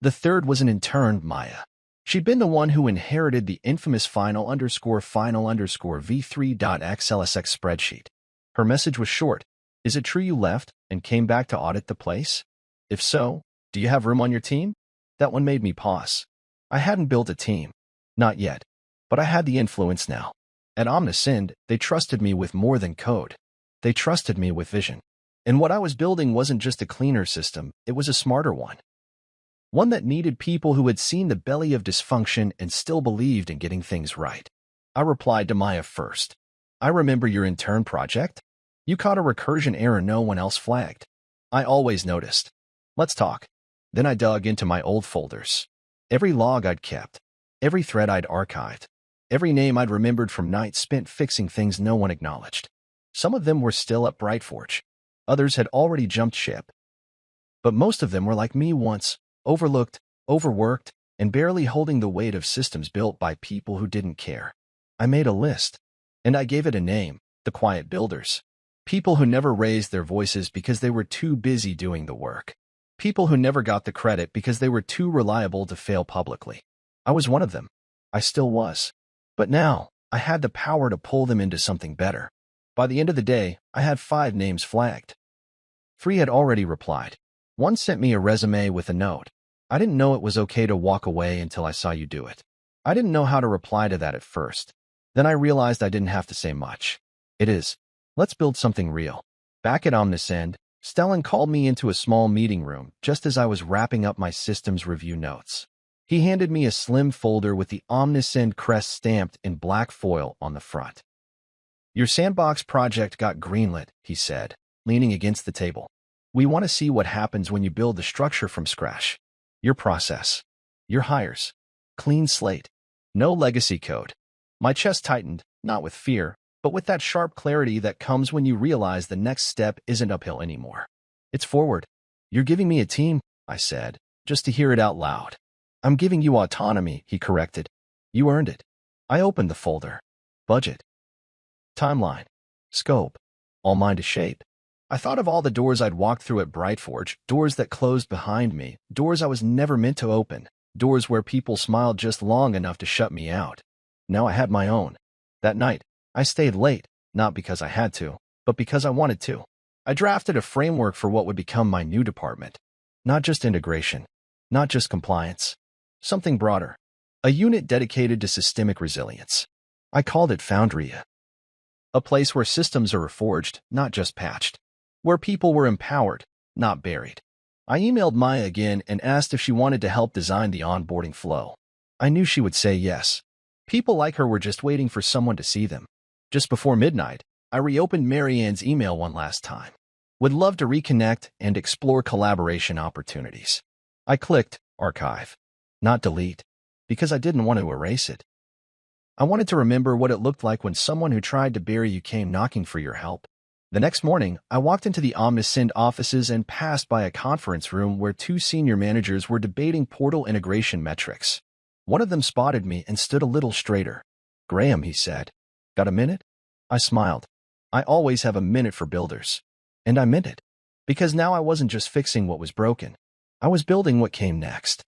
The third was an intern, Maya. She'd been the one who inherited the infamous final_v3.xlsx spreadsheet. Her message was short. Is it true you left and came back to audit the place? If so, do you have room on your team? That one made me pause. I hadn't built a team. Not yet. But I had the influence now. At Omnisend, they trusted me with more than code. They trusted me with vision. And what I was building wasn't just a cleaner system, it was a smarter one. One that needed people who had seen the belly of dysfunction and still believed in getting things right. I replied to Maya first. I remember your intern project. You caught a recursion error no one else flagged. I always noticed. Let's talk. Then I dug into my old folders. Every log I'd kept. Every thread I'd archived. Every name I'd remembered from nights spent fixing things no one acknowledged. Some of them were still at Brightforge. Others had already jumped ship. But most of them were like me once, overlooked, overworked, and barely holding the weight of systems built by people who didn't care. I made a list, and I gave it a name, the Quiet Builders. People who never raised their voices because they were too busy doing the work. People who never got the credit because they were too reliable to fail publicly. I was one of them. I still was. But now, I had the power to pull them into something better. By the end of the day, I had 5 names flagged. 3 had already replied. 1 sent me a resume with a note. I didn't know it was okay to walk away until I saw you do it. I didn't know how to reply to that at first. Then I realized I didn't have to say much. It is. Let's build something real. Back at Omnisend, Stellan called me into a small meeting room just as I was wrapping up my systems review notes. He handed me a slim folder with the Omnisend crest stamped in black foil on the front. Your sandbox project got greenlit, he said, leaning against the table. We want to see what happens when you build the structure from scratch. Your process. Your hires. Clean slate. No legacy code. My chest tightened, not with fear, but with that sharp clarity that comes when you realize the next step isn't uphill anymore. It's forward. You're giving me a team, I said, just to hear it out loud. I'm giving you autonomy, he corrected. You earned it. I opened the folder. Budget. Timeline. Scope. All mine to shape. I thought of all the doors I'd walked through at Brightforge, doors that closed behind me, doors I was never meant to open, doors where people smiled just long enough to shut me out. Now I had my own. That night, I stayed late, not because I had to, but because I wanted to. I drafted a framework for what would become my new department. Not just integration, not just compliance, something broader. A unit dedicated to systemic resilience. I called it Foundry. A place where systems are reforged, not just patched. Where people were empowered, not buried. I emailed Maya again and asked if she wanted to help design the onboarding flow. I knew she would say yes. People like her were just waiting for someone to see them. Just before midnight, I reopened Marianne's email one last time. Would love to reconnect and explore collaboration opportunities. I clicked Archive, not Delete, because I didn't want to erase it. I wanted to remember what it looked like when someone who tried to bury you came knocking for your help. The next morning, I walked into the Omnisend offices and passed by a conference room where 2 senior managers were debating portal integration metrics. One of them spotted me and stood a little straighter. Graham, he said. Got a minute? I smiled. I always have a minute for builders. And I meant it. Because now I wasn't just fixing what was broken. I was building what came next.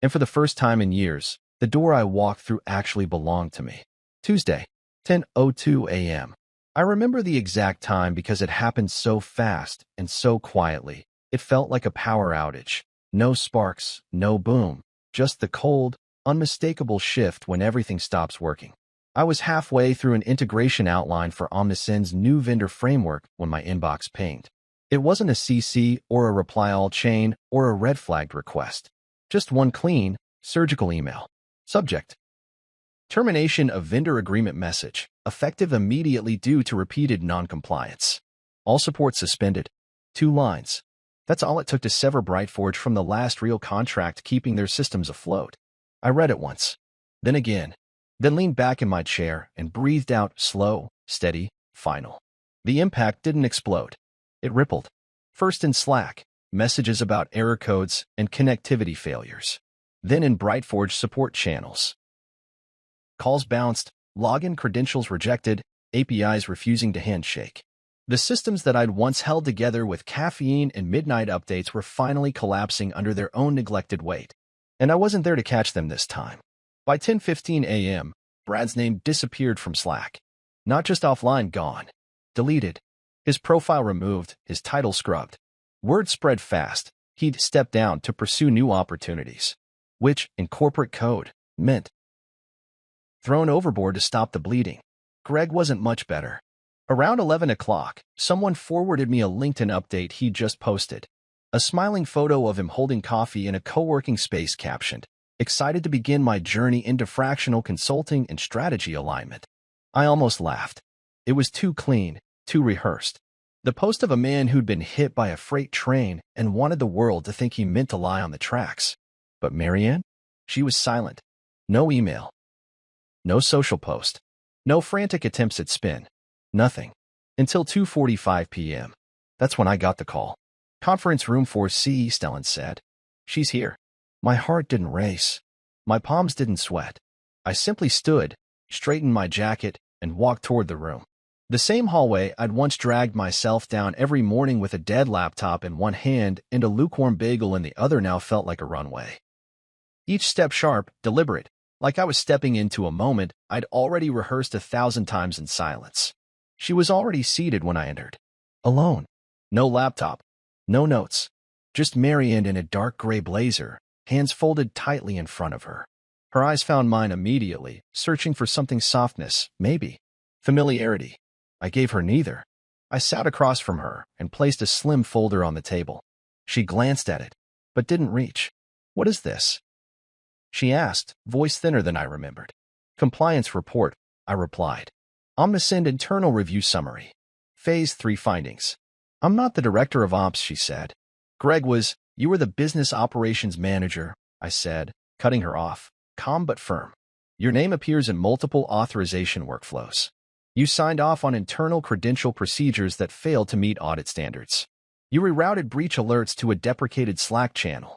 And for the first time in years, the door I walked through actually belonged to me. Tuesday, 10:02 a.m. I remember the exact time because it happened so fast and so quietly. It felt like a power outage. No sparks, no boom, just the cold, unmistakable shift when everything stops working. I was halfway through an integration outline for Omnisend's new vendor framework when my inbox pinged. It wasn't a CC or a reply all chain or a red flagged request. Just one clean, surgical email. Subject: termination of vendor agreement message, effective immediately due to repeated non-compliance. All support suspended. 2 lines. That's all it took to sever Brightforge from the last real contract keeping their systems afloat. I read it once, then again, then leaned back in my chair and breathed out slow, steady, final. The impact didn't explode. It rippled. First in Slack, messages about error codes and connectivity failures. Then in Brightforge support channels. Calls bounced, login credentials rejected, APIs refusing to handshake. The systems that I'd once held together with caffeine and midnight updates were finally collapsing under their own neglected weight. And I wasn't there to catch them this time. By 10:15 a.m., Brad's name disappeared from Slack. Not just offline, gone. Deleted. His profile removed, his title scrubbed. Word spread fast. He'd stepped down to pursue new opportunities, which, in corporate code, meant thrown overboard to stop the bleeding. Greg wasn't much better. Around 11 o'clock, someone forwarded me a LinkedIn update he'd just posted. A smiling photo of him holding coffee in a co-working space captioned, "Excited to begin my journey into fractional consulting and strategy alignment." I almost laughed. It was too clean, too rehearsed. The post of a man who'd been hit by a freight train and wanted the world to think he meant to lie on the tracks. But Marianne? She was silent. No email. No social post. No frantic attempts at spin. Nothing. Until 2:45 p.m. That's when I got the call. "Conference room 4C, Stellan said. "She's here." My heart didn't race. My palms didn't sweat. I simply stood, straightened my jacket, and walked toward the room. The same hallway I'd once dragged myself down every morning with a dead laptop in one hand and a lukewarm bagel in the other now felt like a runway. Each step sharp, deliberate, like I was stepping into a moment I'd already rehearsed 1,000 times in silence. She was already seated when I entered. Alone. No laptop. No notes. Just Marianne in a dark gray blazer, hands folded tightly in front of her. Her eyes found mine immediately, searching for something softness, maybe. Familiarity. I gave her neither. I sat across from her and placed a slim folder on the table. She glanced at it, but didn't reach. "What is this?" she asked, voice thinner than I remembered. "Compliance report," I replied. "Omniscient internal review summary. Phase 3 findings." "I'm not the director of ops," she said. "Greg was. You were the business operations manager," I said, cutting her off, calm but firm. "Your name appears in multiple authorization workflows. You signed off on internal credential procedures that failed to meet audit standards. You rerouted breach alerts to a deprecated Slack channel.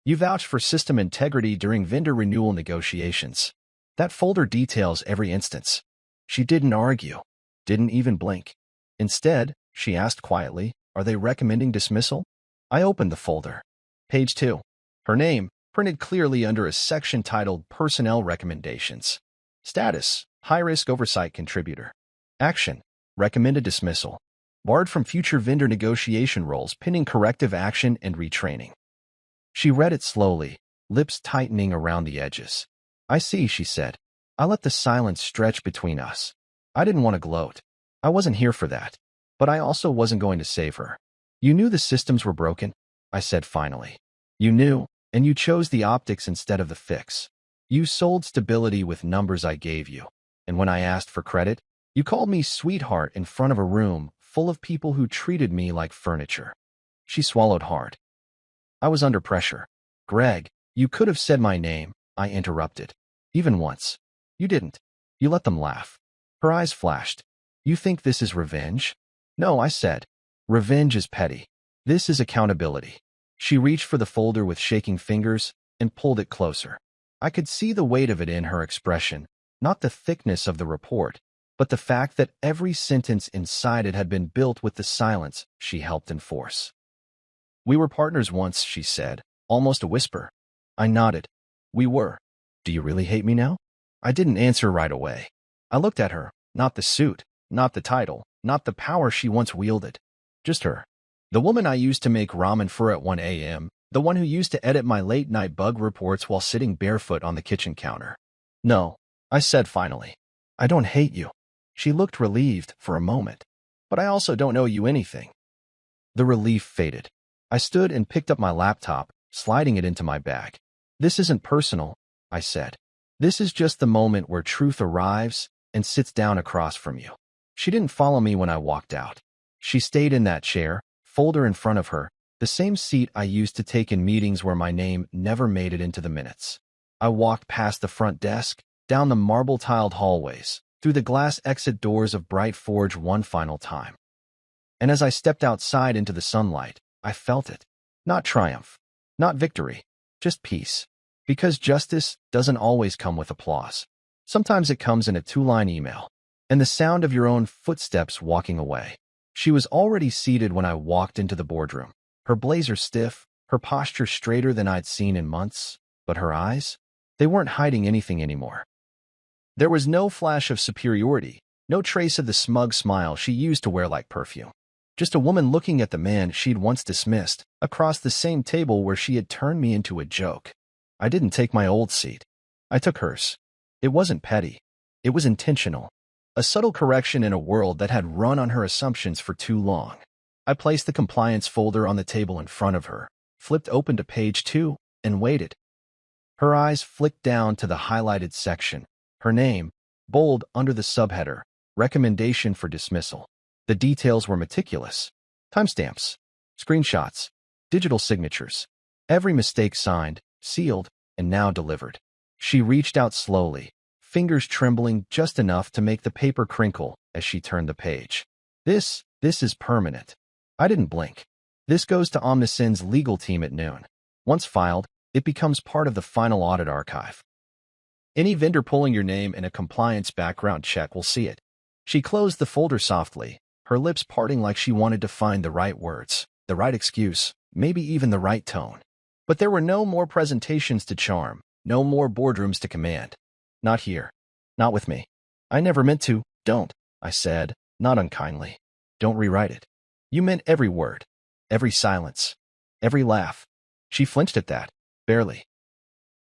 You vouched for system integrity during vendor renewal negotiations. That folder details every instance." She didn't argue, didn't even blink. Instead, she asked quietly, "Are they recommending dismissal?" I opened the folder. Page 2. Her name, printed clearly under a section titled Personnel Recommendations. Status: high-risk oversight contributor. Action: recommended dismissal. Barred from future vendor negotiation roles pending corrective action and retraining. She read it slowly, lips tightening around the edges. "I see," she said. I let the silence stretch between us. I didn't want to gloat. I wasn't here for that. But I also wasn't going to save her. "You knew the systems were broken," I said finally. "You knew, and you chose the optics instead of the fix. You sold stability with numbers I gave you. And when I asked for credit, you called me sweetheart in front of a room full of people who treated me like furniture." She swallowed hard. I was under pressure. "Greg, you could have said my name," I interrupted. "Even once. You didn't. You let them laugh." Her eyes flashed. "You think this is revenge?" "No," I said. "Revenge is petty. This is accountability." She reached for the folder with shaking fingers and pulled it closer. I could see the weight of it in her expression, not the thickness of the report, but the fact that every sentence inside it had been built with the silence she helped enforce. "We were partners once," she said, almost a whisper. I nodded. "We were. Do you really hate me now?" I didn't answer right away. I looked at her, not the suit, not the title, not the power she once wielded. Just her. The woman I used to make ramen for at 1 a.m., the one who used to edit my late-night bug reports while sitting barefoot on the kitchen counter. "No," I said finally. "I don't hate you." She looked relieved for a moment. "But I also don't owe you anything." The relief faded. I stood and picked up my laptop, sliding it into my bag. "This isn't personal," I said. "This is just the moment where truth arrives and sits down across from you." She didn't follow me when I walked out. She stayed in that chair, folder in front of her, the same seat I used to take in meetings where my name never made it into the minutes. I walked past the front desk, down the marble-tiled hallways, through the glass exit doors of Bright Forge one final time. And as I stepped outside into the sunlight, I felt it. Not triumph, not victory, just peace. Because justice doesn't always come with applause. Sometimes it comes in a 2-line email, and the sound of your own footsteps walking away. She was already seated when I walked into the boardroom, her blazer stiff, her posture straighter than I'd seen in months. But her eyes? They weren't hiding anything anymore. There was no flash of superiority, no trace of the smug smile she used to wear like perfume. Just a woman looking at the man she'd once dismissed, across the same table where she had turned me into a joke. I didn't take my old seat. I took hers. It wasn't petty. It was intentional. A subtle correction in a world that had run on her assumptions for too long. I placed the compliance folder on the table in front of her, flipped open to page 2, and waited. Her eyes flicked down to the highlighted section. Her name, bold under the subheader, recommendation for dismissal. The details were meticulous. Timestamps, screenshots, digital signatures. Every mistake signed, sealed, and now delivered. She reached out slowly, fingers trembling just enough to make the paper crinkle as she turned the page. This is permanent. I didn't blink. This goes to Omnisend's legal team at noon. Once filed, it becomes part of the final audit archive. Any vendor pulling your name in a compliance background check will see it. She closed the folder softly, her lips parting like she wanted to find the right words, the right excuse, maybe even the right tone. But there were no more presentations to charm, no more boardrooms to command. Not here. Not with me. I never meant to. Don't, I said, not unkindly. Don't rewrite it. You meant every word, every silence, every laugh. She flinched at that, barely.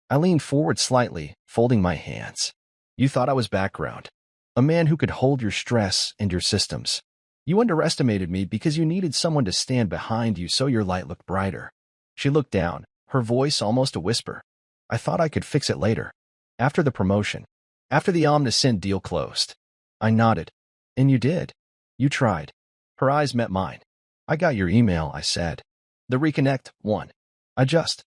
I leaned forward slightly, folding my hands. You thought I was background, a man who could hold your stress and your systems. You underestimated me because you needed someone to stand behind you so your light looked brighter. She looked down, her voice almost a whisper. I thought I could fix it later. After the promotion. After the Omnisend deal closed. I nodded. And you did. You tried. Her eyes met mine. I got your email, I said. The Reconnect one. I just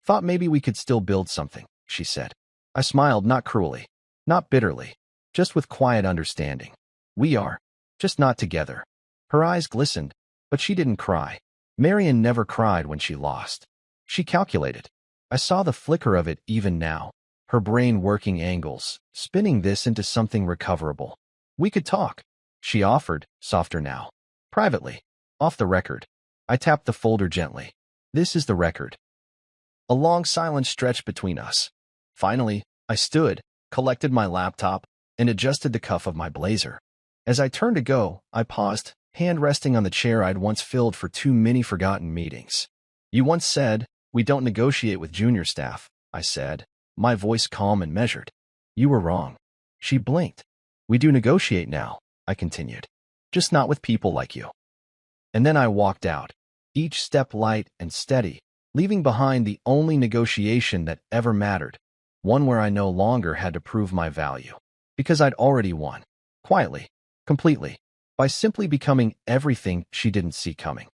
thought maybe we could still build something, she said. I smiled, not cruelly, not bitterly, just with quiet understanding. We are, just not together. Her eyes glistened, but she didn't cry. Marion never cried when she lost. She calculated. I saw the flicker of it even now, her brain working angles, spinning this into something recoverable. We could talk, she offered, softer now. Privately, off the record. I tapped the folder gently. This is the record. A long silence stretched between us. Finally, I stood, collected my laptop, and adjusted the cuff of my blazer. As I turned to go, I paused, hand resting on the chair I'd once filled for too many forgotten meetings. You once said, we don't negotiate with junior staff, I said, my voice calm and measured. You were wrong. She blinked. We do negotiate now, I continued. Just not with people like you. And then I walked out, each step light and steady, leaving behind the only negotiation that ever mattered, one where I no longer had to prove my value. Because I'd already won. Quietly. Completely. By simply becoming everything she didn't see coming.